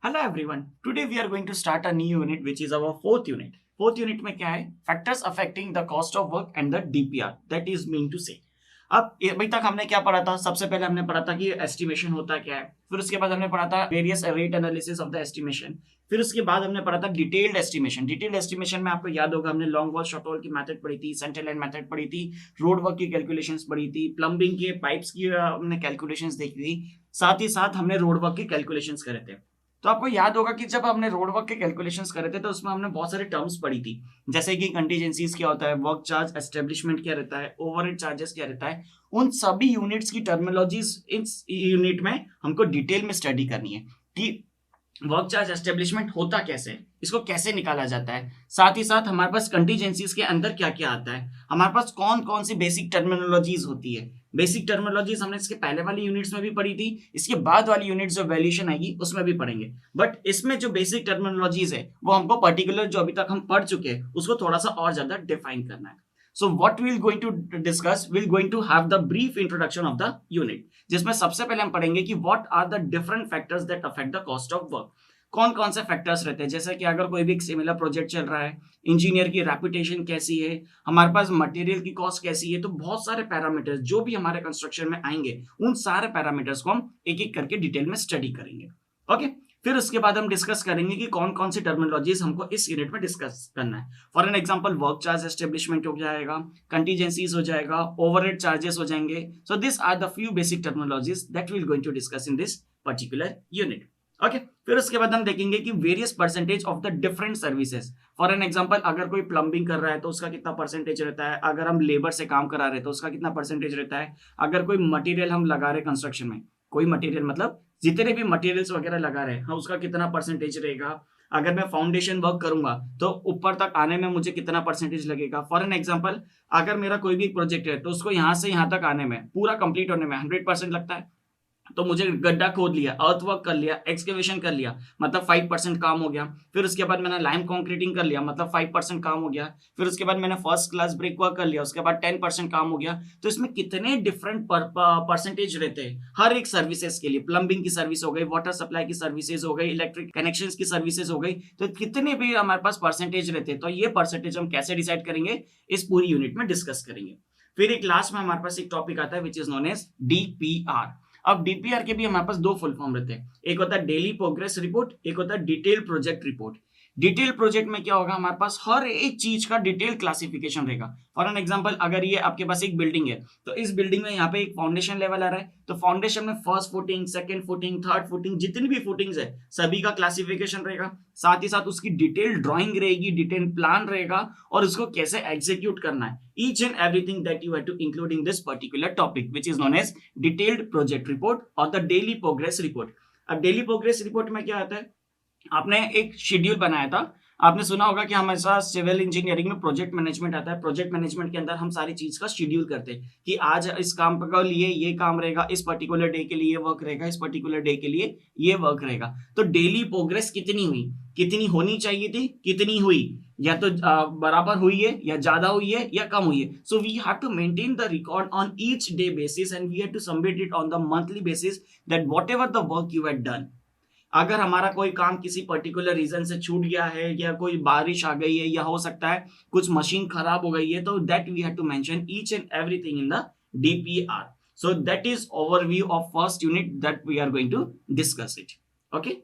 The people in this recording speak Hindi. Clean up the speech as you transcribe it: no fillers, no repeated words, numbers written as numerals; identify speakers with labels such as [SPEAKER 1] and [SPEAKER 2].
[SPEAKER 1] Hello everyone. Today we are going to start a new unit which is our fourth unit. Fourth unit में क्या है? Factors affecting the cost of work and the DPR. That is mean to say. अब अभी तक हमने क्या पढ़ा था? सबसे पहले हमने पढ़ा था कि एस्टिमेशन होता क्या है. फिर उसके बाद हमने पढ़ा था various rate analysis of the estimation. फिर उसके बाद हमने पढ़ा था डिटेल्ड एस्टिमेशन. डिटेल्ड एस्टिमेशन में आपको याद होगा हमने लॉन्ग वॉल शॉर्ट वॉल की मेथड पढ़ी थी, सेंट्रल लाइन मेथड पढ़ी थी, रोड वर्क की कैलकुलेशंस पढ़ी थी, प्लम्बिंग के पाइप्स की हमने कैलकुलेशंस देखी थी. साथ ही साथ हमने रोड वर्क की कैलकुलेशंस करे थे. तो आपको याद होगा कि जब हमने रोड वर्क के कैलकुलेशंस करे थे तो उसमें हमने बहुत सारे टर्म्स पढ़ी थी, जैसे कि कंटीजेंसीज क्या होता है, वर्क चार्ज एस्टेब्लिशमेंट क्या रहता है, ओवरहेड चार्जेस क्या रहता है. उन सभी यूनिट्स की टर्मिनोलॉजीज इस यूनिट में हमको डिटेल में स्टडी करनी है कि वर्क चार्ज एस्टेब्लिशमेंट होता कैसे, इसको कैसे निकाला जाता है. साथ ही साथ हमारे पास कंटीजेंसीज के अंदर क्या क्या आता है, हमारे पास कौन कौन सी बेसिक टर्मिनोलॉजीज होती है. बेसिक टर्मिनोलॉजीज हमने इसके पहले वाली यूनिट्स में भी पढ़ी थी, इसके बाद वाली यूनिट्स जो वैल्यूएशन आएगी उसमें भी पढ़ेंगे. बट इसमें जो बेसिक टर्मिनोलॉजीज है वो हमको पर्टिकुलर जो अभी तक हम पढ़ चुके हैं उसको थोड़ा सा और ज्यादा डिफाइन करना है. So what we'll going to discuss, we'll going to have the brief introduction of the unit, जिसमें सबसे पहले हम पढ़ेंगे कि what are the different factors that affect the cost of work. कौन कौन से फैक्टर्स रहते हैं, जैसे कि अगर कोई भी सिमिलर प्रोजेक्ट चल रहा है, इंजीनियर की रेपुटेशन कैसी है, हमारे पास मटेरियल की कॉस्ट कैसी है. तो बहुत सारे पैरामीटर्स जो भी हमारे कंस्ट्रक्शन में आएंगे उन सारे पैरामीटर्स को हम एक एक करके डिटेल में स्टडी करेंगे. ओके फिर उसके बाद हम डिस्कस करेंगे कि कौन कौन सी टर्मिनोलॉजीज हमको इस यूनिट में डिस्कस करना है. For an example work charge establishment हो जाएगा, कंटीजेंसीज हो जाएगा, ओवरहेड चार्जेस हो जाएंगे. So this are the few basic terminologies that we will going to discuss in this particular unit. Okay फिर उसके बाद हम देखेंगे कि various percentage of the different services. For an example अगर कोई प्लम्बिंग कर रहा है तो उसका कितना परसेंटेज रहता है, अगर हम लेबर से काम करा रहे हैं तो उसका कितना परसेंटेज रहता है, अगर कोई मटेरियल हम लगा रहे कंस्ट्रक्शन में, कोई मटेरियल मतलब जितने भी मटेरियल्स वगैरह लगा रहे हैं हाँ, उसका कितना परसेंटेज रहेगा, अगर मैं फाउंडेशन वर्क करूंगा तो ऊपर तक आने में मुझे कितना परसेंटेज लगेगा. फॉर एन एग्जांपल अगर मेरा कोई भी प्रोजेक्ट है तो उसको यहाँ से यहाँ तक आने में, पूरा कंप्लीट होने में 100% लगता है, तो मुझे गड्ढा खोद लिया, अर्थवर्क कर लिया, एक्सकेवेशन कर लिया, मतलब 5% काम हो गया. फिर उसके बाद मैंने लाइम कॉन्क्रीटिंग कर लिया, मतलब 5% काम हो गया. फिर उसके बाद मैंने फर्स्ट क्लास ब्रिक वर्क कर लिया, उसके बाद 10% काम हो गया. तो इसमें कितने डिफरेंट परसेंटेज रहते हैं हर एक सर्विसेज के लिए. प्लम्बिंग की सर्विस हो गई, वाटर सप्लाई की सर्विसेज हो गई, इलेक्ट्रिक कनेक्शन की सर्विसेज हो गई, तो कितने भी हमारे पास परसेंटेज रहते हैं. तो ये परसेंटेज हम कैसे डिसाइड करेंगे इस पूरी यूनिट में डिस्कस करेंगे. फिर एक लास्ट में हमारे पास एक टॉपिक आता है which is known as DPR. अब डीपीआर के भी हमारे पास दो फुल फॉर्म रहते हैं, एक होता है डेली प्रोग्रेस रिपोर्ट, एक होता है detail project report. Detail project में क्या होगा, हमारे पास हर एक चीज का डिटेल क्लासिफिकेशन रहेगा. फॉर एन एग्जांपल अगर ये आपके पास एक बिल्डिंग है तो इस बिल्डिंग में यहाँ पे एक फाउंडेशन लेवल आ रहा है, तो फाउंडेशन में first footing, second footing, third footing, जितनी भी फुटिंग्स है सभी का क्लासिफिकेशन रहेगा. साथ ही साथ उसकी डिटेल ड्राइंग रहेगी, डिटेल प्लान रहेगा और उसको कैसे एग्जीक्यूट करना है. Each and everything that you have to include in this particular topic which is known as detailed project report और द डेली प्रोग्रेस रिपोर्ट. अब डेली प्रोग्रेस रिपोर्ट में क्या आता है, आपने एक शेड्यूल बनाया था. आपने सुना होगा कि हमारे सिविल इंजीनियरिंग में प्रोजेक्ट मैनेजमेंट आता है. प्रोजेक्ट मैनेजमेंट के अंदर हम सारी चीज का शेड्यूल करते हैं कि आज इस काम के लिए ये काम रहेगा, इस पर्टिकुलर डे के लिए ये वर्क रहेगा, इस पर्टिकुलर डे के लिए ये वर्क रहेगा. तो डेली प्रोग्रेस कितनी हुई, कितनी होनी चाहिए थी, कितनी हुई, या तो बराबर हुई है या ज्यादा हुई है या कम हुई है. So we have to maintain the record on each day basis and we have to submit it on the monthly basis that whatever the work you had done. अगर हमारा कोई काम किसी पर्टिकुलर रीजन से छूट गया है या कोई बारिश आ गई है या हो सकता है कुछ मशीन खराब हो गई है, तो that we have to mention each and everything in the DPR. So that is overview of first unit that we are going to discuss it. Okay